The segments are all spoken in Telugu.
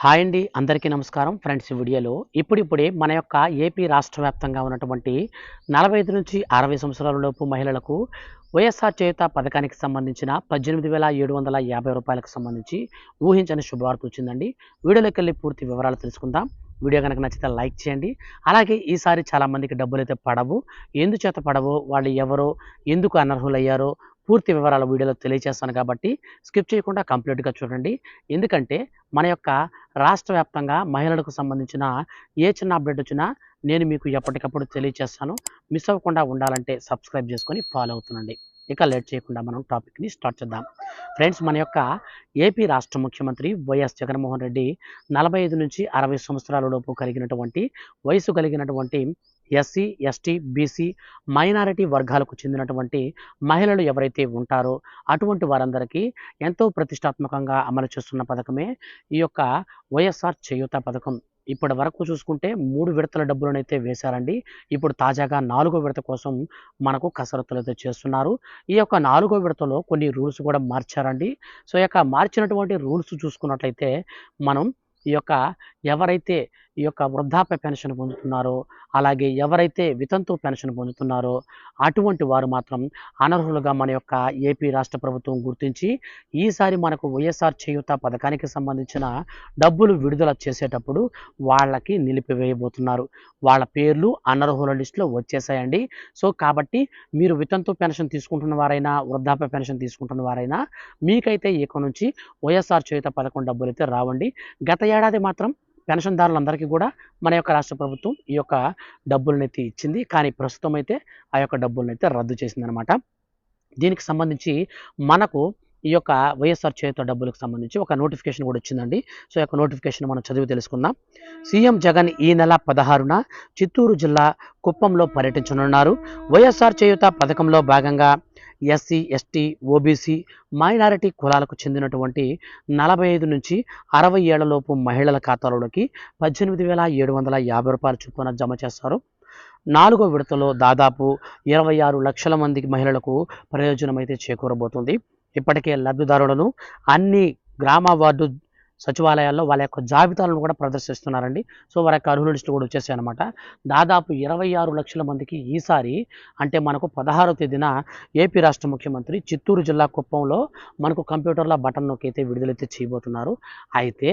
హాయ్ అండి, అందరికీ నమస్కారం. ఫ్రెండ్స్, ఈ వీడియోలో ఇప్పుడిప్పుడే మన యొక్క ఏపీ రాష్ట్ర వ్యాప్తంగా ఉన్నటువంటి 45 నుంచి 60 సంవత్సరాల లోపు మహిళలకు వైఎస్ఆర్ చేయూత పథకానికి సంబంధించిన 18,750 రూపాయలకు సంబంధించి ఊహించని శుభవార్త వచ్చిందండి. వీడియోలోకి వెళ్ళి పూర్తి వివరాలు తెలుసుకుందాం. వీడియో కనుక నచ్చితే లైక్ చేయండి. అలాగే ఈసారి చాలామందికి డబ్బులైతే పడవు. ఎందుచేత పడవో, వాళ్ళు ఎవరో, ఎందుకు అనర్హులయ్యారో పూర్తి వివరాలు వీడియోలో తెలియజేస్తాను కాబట్టి స్కిప్ చేయకుండా కంప్లీట్‌గా చూడండి. ఎందుకంటే మన యొక్క రాష్ట్ర వ్యాప్తంగా మహిళలకు సంబంధించిన ఏ చిన్న అప్డేట్ వచ్చినా నేను మీకు ఎప్పటికప్పుడు తెలియజేస్తాను. మిస్ అవ్వకుండా ఉండాలంటే సబ్స్క్రైబ్ చేసుకొని ఫాలో అవుతుండండి. ఇక లేట్ చేయకుండా మనం టాపిక్‌ని స్టార్ట్ చేద్దాం. ఫ్రెండ్స్, మన యొక్క ఏపీ రాష్ట్ర ముఖ్యమంత్రి వైఎస్ జగన్మోహన్ రెడ్డి 45 నుంచి 60 సంవత్సరాల లోపు కలిగినటువంటి వయసు కలిగినటువంటి ఎస్సీ, ఎస్టీ, బీసీ, మైనారిటీ వర్గాలకు చెందినటువంటి మహిళలు ఎవరైతే ఉంటారో అటువంటి వారందరికీ ఎంతో ప్రతిష్టాత్మకంగా అమలు చేస్తున్న పథకమే ఈ యొక్క వైఎస్ఆర్ చేయూత పథకం. ఇప్పటి వరకు చూసుకుంటే 3 విడతల డబ్బులనైతే వేశారండి. ఇప్పుడు తాజాగా 4గో విడత కోసం మనకు కసరత్తులైతే చేస్తున్నారు. ఈ యొక్క 4గో విడతలో కొన్ని రూల్స్ కూడా మార్చారండి. సో, ఈ యొక్క మార్చినటువంటి రూల్స్ చూసుకున్నట్లయితే మనం ఈ యొక్క ఎవరైతే ఈ యొక్క వృద్ధాప్య పెన్షన్ పొందుతున్నారో, అలాగే ఎవరైతే వితంతు పెన్షన్ పొందుతున్నారో అటువంటి వారు మాత్రం అనర్హులుగా మన యొక్క ఏపీ రాష్ట్ర ప్రభుత్వం గుర్తించి ఈసారి మనకు వైఎస్ఆర్ చేయూత పథకానికి సంబంధించిన డబ్బులు విడుదల చేసేటప్పుడు వాళ్ళకి నిలిపివేయబోతున్నారు. వాళ్ళ పేర్లు అనర్హుల లిస్టులో వచ్చేసాయండి. సో, కాబట్టి మీరు వితంతు పెన్షన్ తీసుకుంటున్న వారైనా, వృద్ధాప్య పెన్షన్ తీసుకుంటున్న వారైనా మీకైతే ఇక నుంచి వైఎస్ఆర్ చేయూత పథకం డబ్బులైతే రావండి. గత ఏడాది మాత్రం పెన్షన్దారులందరికీ కూడా మన యొక్క రాష్ట్ర ప్రభుత్వం ఈ యొక్క డబ్బులనైతే ఇచ్చింది. కానీ ప్రస్తుతం అయితే ఆ యొక్క డబ్బులనైతే రద్దు చేసిందనమాట. దీనికి సంబంధించి మనకు ఈ యొక్క వైఎస్ఆర్ చేయూత డబ్బులకు సంబంధించి ఒక నోటిఫికేషన్ కూడా వచ్చిందండి. సో, ఈ యొక్క నోటిఫికేషన్ మనం చదివి తెలుసుకుందాం. సీఎం జగన్ ఈ నెల 16న చిత్తూరు జిల్లా కుప్పంలో పర్యటించనున్నారు. వైఎస్ఆర్ చేయూత పథకంలో భాగంగా ఎస్సీ, ఎస్టీ, ఓబీసీ, మైనారిటీ కులాలకు చెందినటువంటి 45 నుంచి 60 ఏళ్లలోపు మహిళల ఖాతాలోకి 18,750 రూపాయల చొప్పున జమ చేస్తారు. 4గో విడతలో దాదాపు 26 లక్షల మంది మహిళలకు ప్రయోజనం అయితే చేకూరబోతుంది. ఇప్పటికే లబ్ధిదారులను అన్ని గ్రామ వార్డు సచివాలయాల్లో వాళ్ళ యొక్క జాబితాలను కూడా ప్రదర్శిస్తున్నారండి. సో, వారి యొక్క అర్హుల లిస్టు కూడా వచ్చేసాయన్నమాట. దాదాపు 26 లక్షల మందికి ఈసారి అంటే మనకు 16వ తేదీన ఏపీ రాష్ట్ర ముఖ్యమంత్రి చిత్తూరు జిల్లా కుప్పంలో మనకు కంప్యూటర్లో బటన్ నొక్కైతే విడుదలైతే చేయబోతున్నారు. అయితే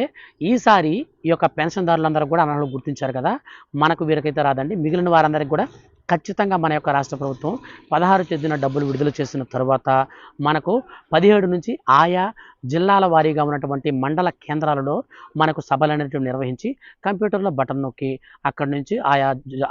ఈసారి ఈ యొక్క పెన్షన్దారులందరూ కూడా అనర్హులు గుర్తించారు కదా, మనకు వీరికైతే రాదండి. మిగిలిన వారందరికీ కూడా ఖచ్చితంగా మన యొక్క రాష్ట్ర ప్రభుత్వం 16 తేదీన డబ్బులు విడుదల చేసిన తర్వాత మనకు 17 నుంచి ఆయా జిల్లాల వారీగా ఉన్నటువంటి మండల కేంద్రాలలో మనకు సభలు అనేటివి నిర్వహించి కంప్యూటర్లో బటన్ నొక్కి అక్కడి నుంచి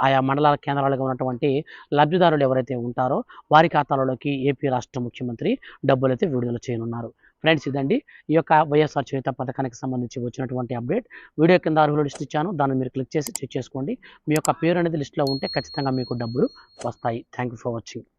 ఆయా మండలాల కేంద్రాలుగా ఉన్నటువంటి లబ్ధిదారులు ఎవరైతే ఉంటారో వారి ఖాతాలలోకి ఏపీ రాష్ట్ర ముఖ్యమంత్రి డబ్బులైతే విడుదల చేయనున్నారు. ఫ్రెండ్స్, ఇదండి ఈ యొక్క వైఎస్ఆర్ చేయూత పథకానికి సంబంధించి వచ్చినటువంటి అప్డేట్. వీడియో కింద అర్హుల లిస్ట్ ఇచ్చాను, దాన్ని మీరు క్లిక్ చేసి చెక్ చేసుకోండి. మీ యొక్క పేరు అనేది లిస్టులో ఉంటే ఖచ్చితంగా మీకు డబ్బులు వస్తాయి. Thank you for watching.